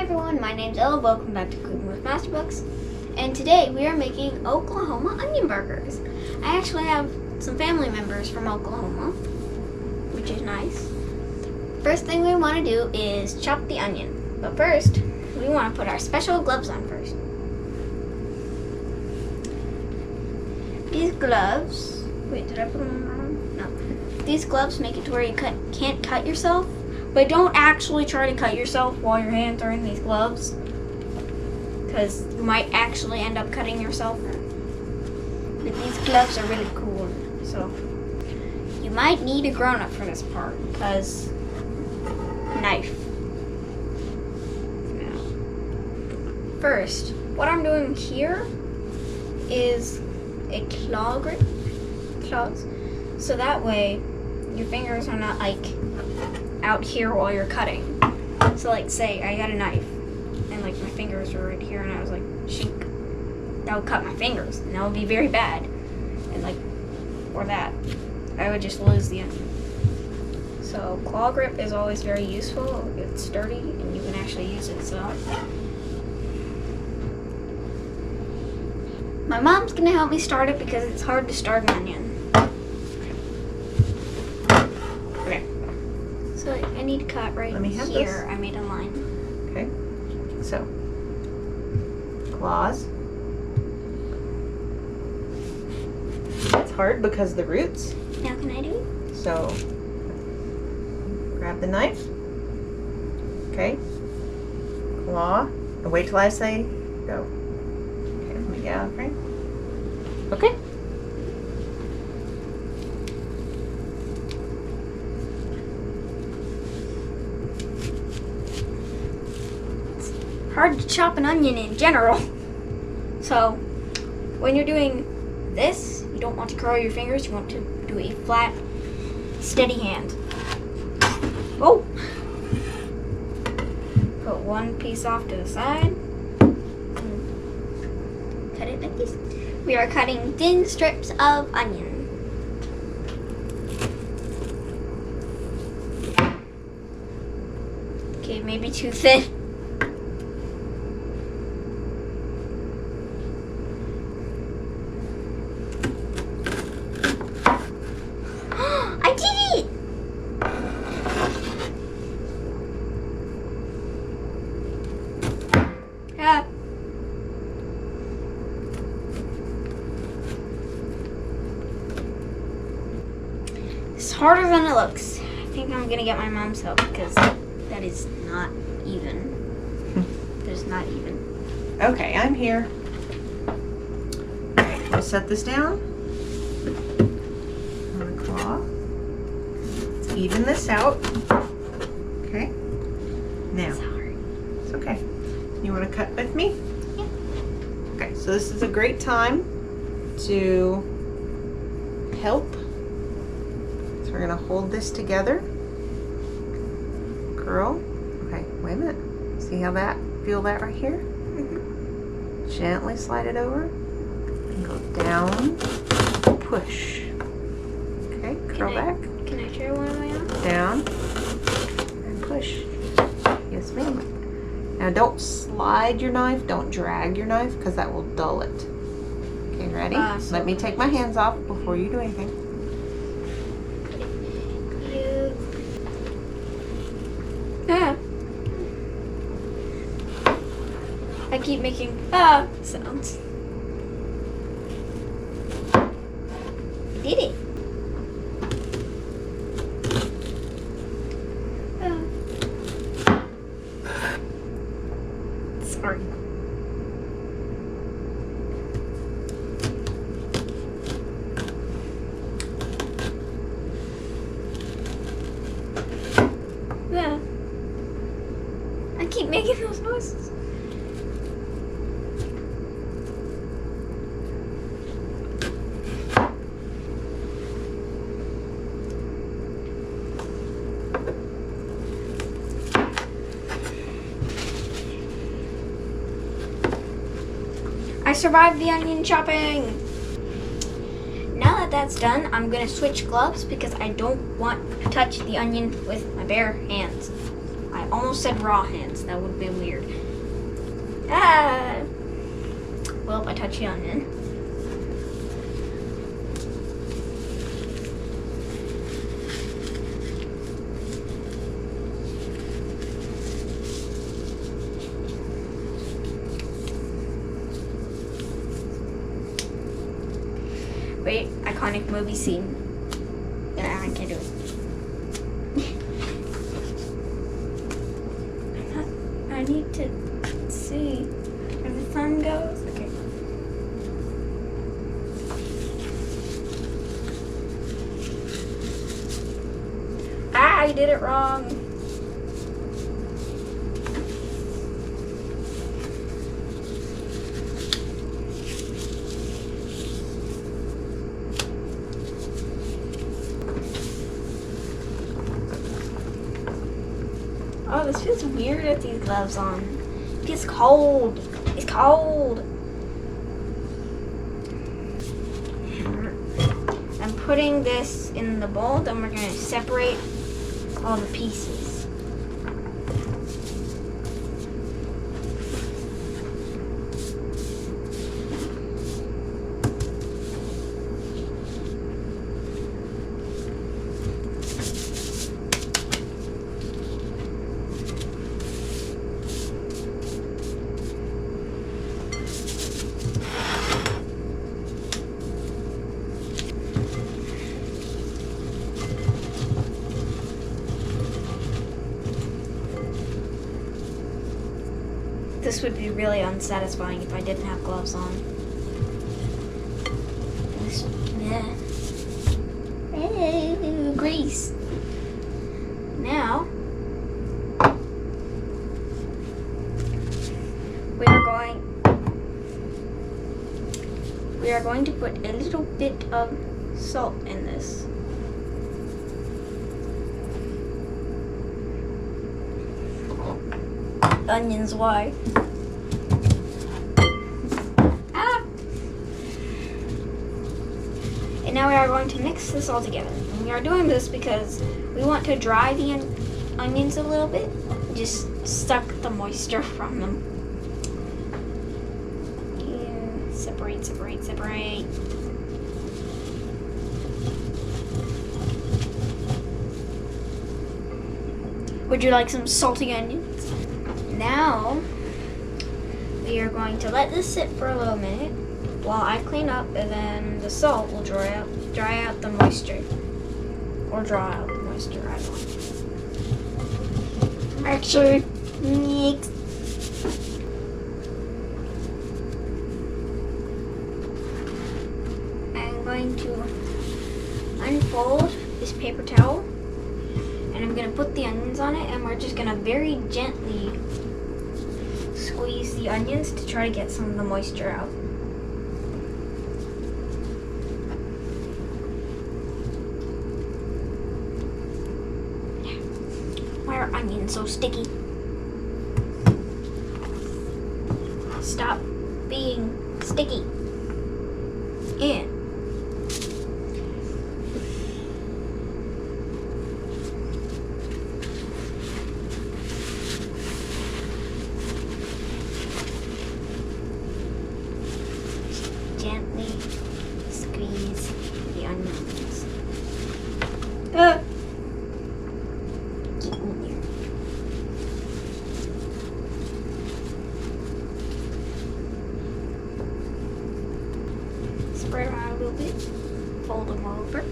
everyone, my name's Ella. Welcome back to Cooking with Masterbooks. And today we are making Oklahoma onion burgers. I actually have some family members from Oklahoma, which is nice. First thing we want to do is chop the onion. But first, we want to put our special gloves on first. These gloves, wait, did I put them on wrong? No. These gloves make it to where you can't cut yourself. But don't actually try to cut yourself while your hands are in these gloves, because you might actually end up cutting yourself. But these gloves are really cool, so you might need a grown-up for this part, because knife. Now, first, what I'm doing here is a claw grip, claws, so that way your fingers are not like out here while you're cutting. So like say I got a knife and like my fingers were right here and I was like shink, that would cut my fingers and that would be very bad. And like, or that, I would just lose the onion. So claw grip is always very useful. It's sturdy and you can actually use it. So my mom's gonna help me start it because it's hard to start an onion. So I need to cut right here. I made a line. Okay. So, claws. It's hard because of the roots. Now can I do it? So, grab the knife. Okay. Claw. And wait till I say go. Okay, let me get out of frame. Okay. Hard to chop an onion in general. So when you're doing this, you don't want to curl your fingers. You want to do a flat, steady hand. Oh! Put one piece off to the side. Cut it like this. We are cutting thin strips of onion. Okay, maybe too thin. It's harder than it looks. I think I'm gonna get my mom's help because that is not even. There's not even. Okay, I'm here. Okay, we'll set this down on the claw. Let's even this out. Okay. Now, It's hard. it's okay. You want to cut with me? Yeah. Okay, so this is a great time to help. So we're going to hold this together. Curl. Okay, wait a minute. See how that, feel that right here? Mm-hmm. Gently slide it over and go down, push. Okay, curl back. Can I try one of my own? Down and push. Yes, ma'am. Now don't slide your knife, don't drag your knife because that will dull it. Okay, ready? Let me take my hands off before you do anything. I keep making sounds. I did it. Sorry. Yeah. I keep making those noises. I survived the onion chopping. Now that that's done, I'm gonna switch gloves because I don't want to touch the onion with my bare hands. I almost said raw hands. That would have been weird. Ah! Well, I touched the onion. Wait, iconic movie scene. I can't do it. I need to see where the sun goes. Okay. Ah, I did it wrong. Oh, this feels weird with these gloves on. It feels cold. It's cold. I'm putting this in the bowl, then we're going to separate all the pieces. This would be really unsatisfying if I didn't have gloves on. Grease. Now, we are going to put a little bit of salt in this. Onions, why? Ah! And now we are going to mix this all together. And we are doing this because we want to dry the onions a little bit. Just suck the moisture from them. Yeah, separate, separate, separate. Would you like some salty onions? Now, we are going to let this sit for a little minute while I clean up, and then the salt will dry out the moisture. Or draw out the moisture, I don't know. Actually, mix. I'm going to unfold this paper towel, and I'm going to put the onions on it, and we're just going to very gently squeeze the onions to try to get some of the moisture out. Why are onions so sticky? Stop being sticky. And gently squeeze the onions. Get in there. Spread around a little bit. Fold them over.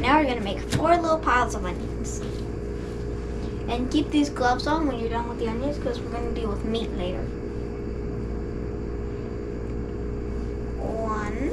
Now we're going to make 4 little piles of onions. And keep these gloves on when you're done with the onions, because we're going to deal with meat later. 1,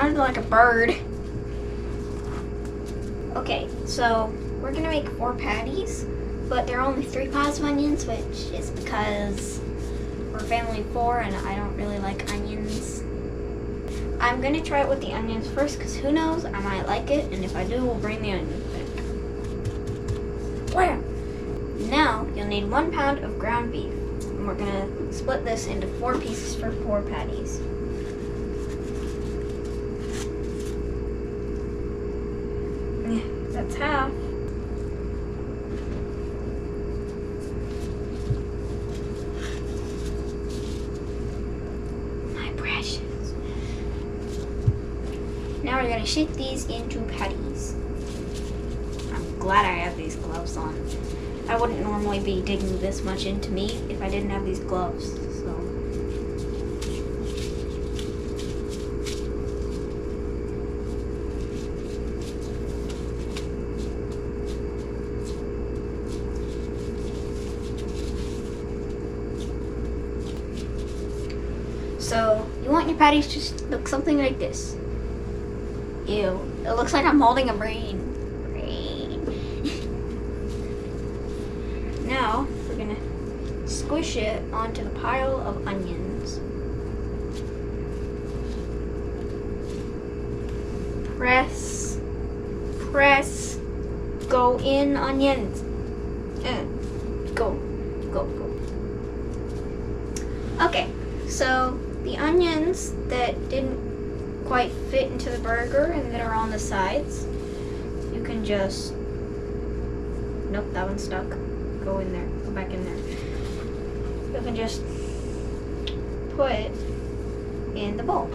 sounded like a bird. Okay, so we're gonna make 4 patties, but there are only 3 pods of onions, which is because we're a family of 4 and I don't really like onions. I'm gonna try it with the onions first because who knows, I might like it, and if I do, we'll bring the onions back. Where? Now, you'll need 1 pound of ground beef, and we're gonna split this into 4 pieces for 4 patties. That's half. My precious. Now we're gonna shape these into patties. I'm glad I have these gloves on. I wouldn't normally be digging this much into meat if I didn't have these gloves, so. So, you want your patties to look something like this. Ew, it looks like I'm holding a brain. Now, we're gonna squish it onto the pile of onions. Press, press, go in onions. Go. Okay, so the onions that didn't quite fit into the burger and that are on the sides, you can just, nope, that one's stuck. Go in there, go back in there. You can just put it in the bowl.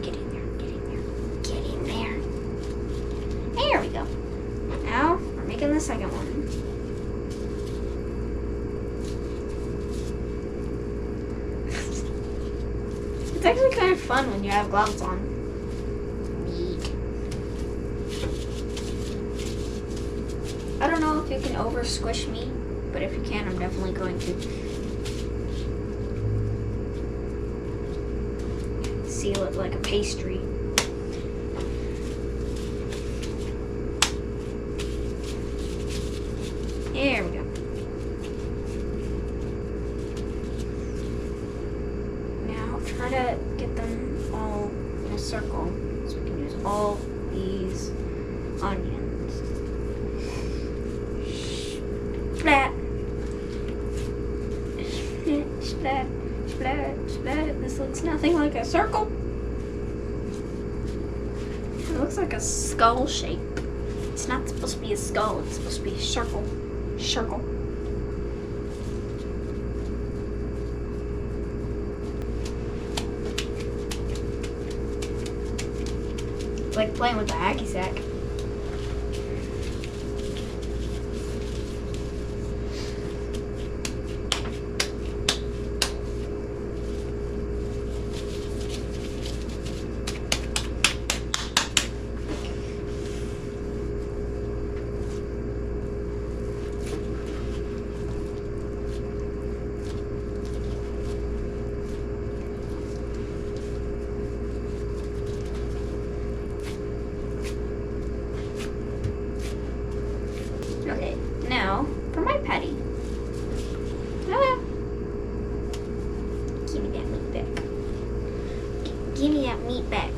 Get in there. There we go. Now we're making the second one. It's actually kind of fun when you have gloves on. Neat. I don't know if you can over squish meat, but if you can, I'm definitely going to. Seal it like a pastry. There we go. Try to get them all in a circle so we can use all these onions. Splat. Splat, splat, splat. This looks nothing like a circle. It looks like a skull shape. It's not supposed to be a skull, it's supposed to be a circle. Circle. It's like playing with the hacky sack. Okay, now for my patty. Give me that meat back. Give me that meat back.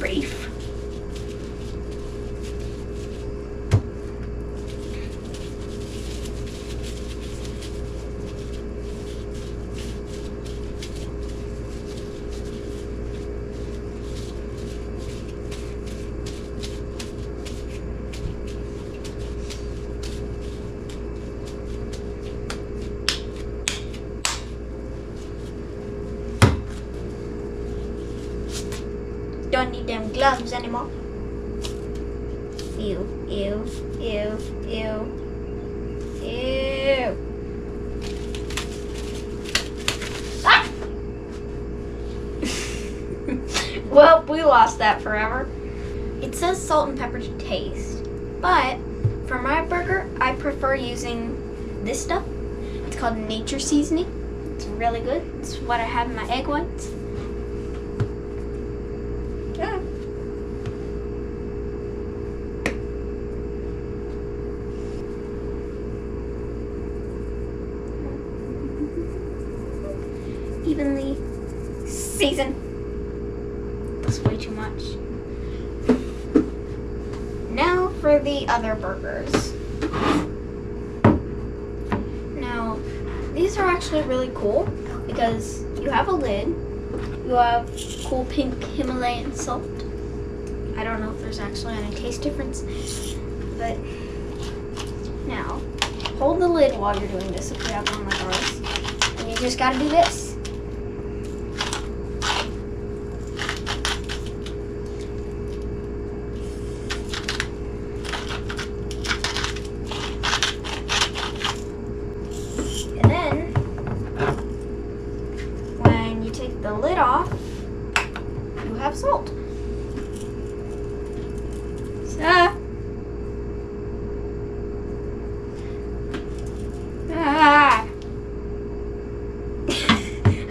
Beef. Don't need them gloves anymore. Ew, ew, ew, ew, ew. Ah! Well, we lost that forever. It says salt and pepper to taste, but for my burger, I prefer using this stuff. It's called nature seasoning. It's really good. It's what I have in my egg whites. Yeah. Evenly seasoned. That's way too much. Now for the other burgers. Now, these are actually really cool because you have a lid. You have cool pink Himalayan salt. I don't know if there's actually any taste difference, but now hold the lid while you're doing this if you have one like ours. And you just gotta do this. The lid off, you have salt.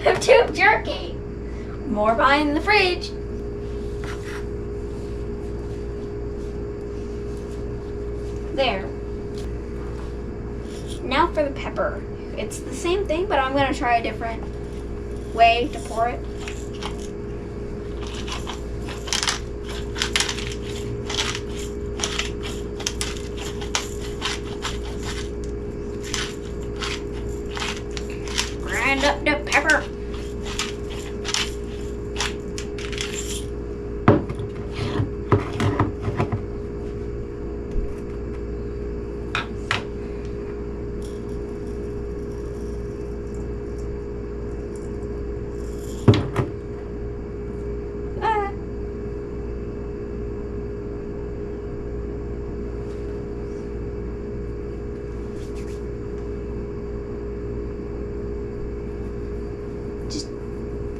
I'm too jerky. More behind the fridge. There. Now for the pepper. It's the same thing, but I'm going to try a different way to pour it. Grind up the pepper.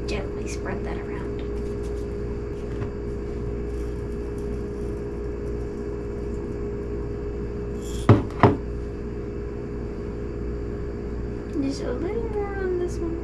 Gently spread that around. Just a little more on this one.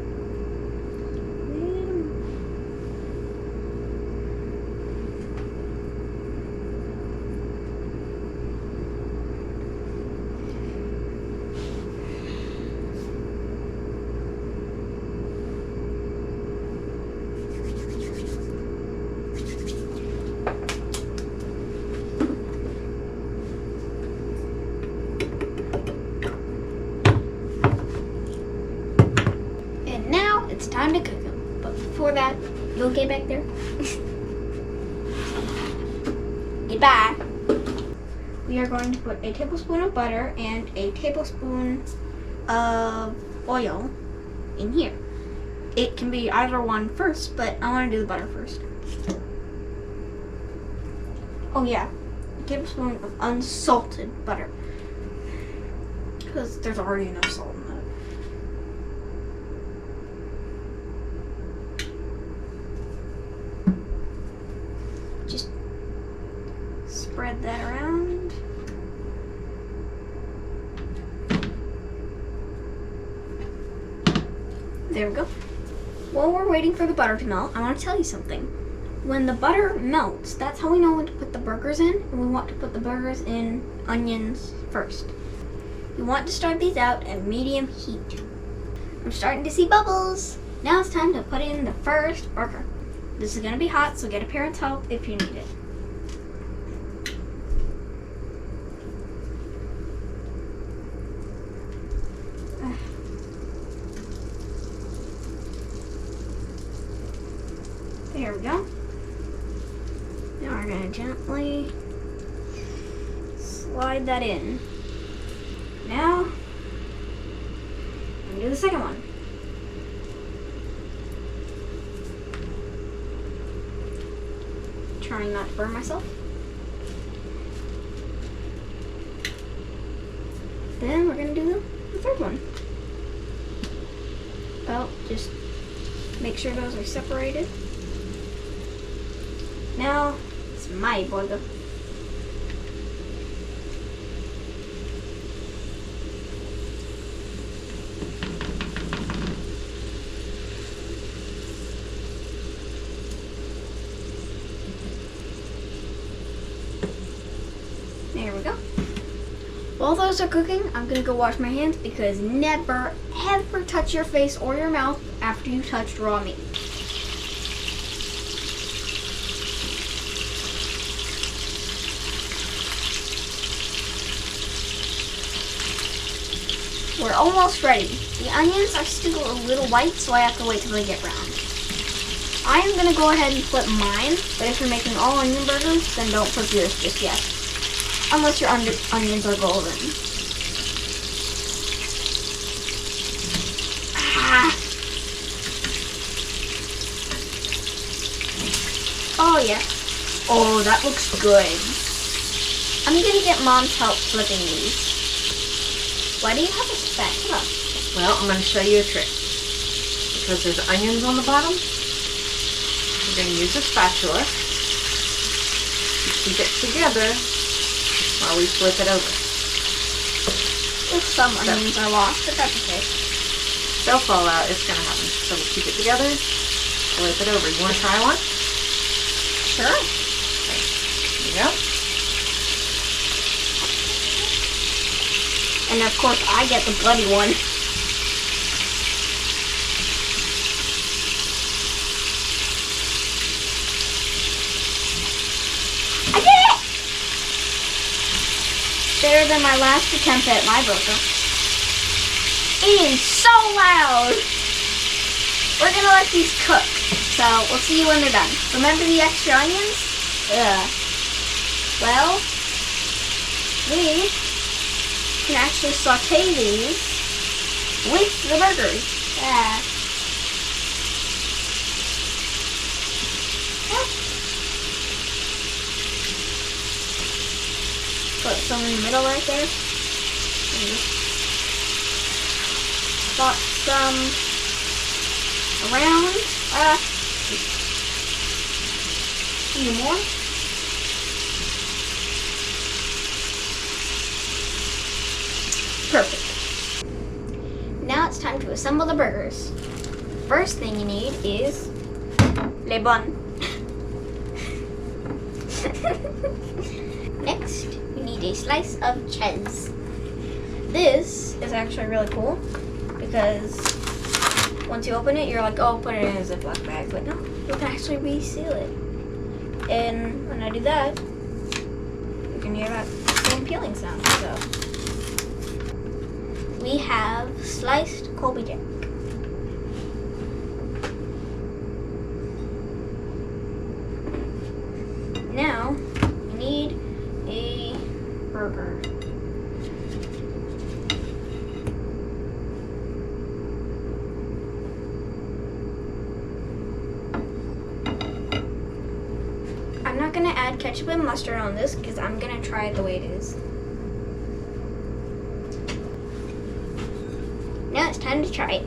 It's time to cook them. But before that, you okay back there? Goodbye. We are going to put a tablespoon of butter and a tablespoon of oil in here. It can be either one first, but I want to do the butter first. Oh yeah, a tablespoon of unsalted butter. Because there's already enough salt in that. Just spread that around. There we go. While we're waiting for the butter to melt, I want to tell you something. When the butter melts, that's how we know when to put the burgers in. And we want to put the burgers in onions first. You want to start these out at medium heat. I'm starting to see bubbles. Now it's time to put in the first burger. This is going to be hot, so get a parent's help if you need it. There we go. Now we're going to gently slide that in. Now, I'm going to do the second one. Trying not to burn myself. Then we're going to do the third one. Well, just make sure those are separated. Now, my burger. There we go. While those are cooking, I'm gonna go wash my hands because never ever touch your face or your mouth after you touched raw meat. We're almost ready. The onions are still a little white, so I have to wait till they get brown. I am gonna go ahead and flip mine, but if you're making all onion burgers, then don't flip yours just yet. Unless your onions are golden. Ah. Oh yeah. Oh, that looks good. I'm gonna get Mom's help flipping these. Why do you have a spatula? Well, I'm going to show you a trick. Because there's onions on the bottom, you're going to use a spatula to keep it together while we flip it over. If some onions are lost, but that's okay. They'll fall out. It's going to happen. So we'll keep it together, flip it over. You want to try one? Sure. There you go. And of course, I get the bloody one. I did it! Better than my last attempt at my burger. Eating so loud! We're gonna let these cook, so we'll see you when they're done. Remember the extra onions? Ugh. Well, we can actually saute these with the burgers. Yeah. Put some in the middle right there. Got some around. A few more. Perfect. Now it's time to assemble the burgers. First thing you need is les buns. Next, you need a slice of cheese. This is actually really cool because once you open it, you're like, oh, put it in a Ziploc bag. But no, you can actually reseal it. And when I do that, you can hear that same peeling sound. So we have sliced Colby Jack. Now, we need a burger. I'm not gonna add ketchup and mustard on this because I'm gonna try it the way it is. Now it's time to try it.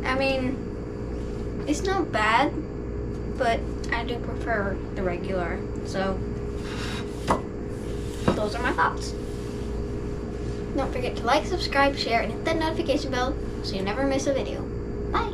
I mean, it's not bad, but I do prefer the regular, so those are my thoughts. Don't forget to like, subscribe, share, and hit that notification bell so you never miss a video. Bye!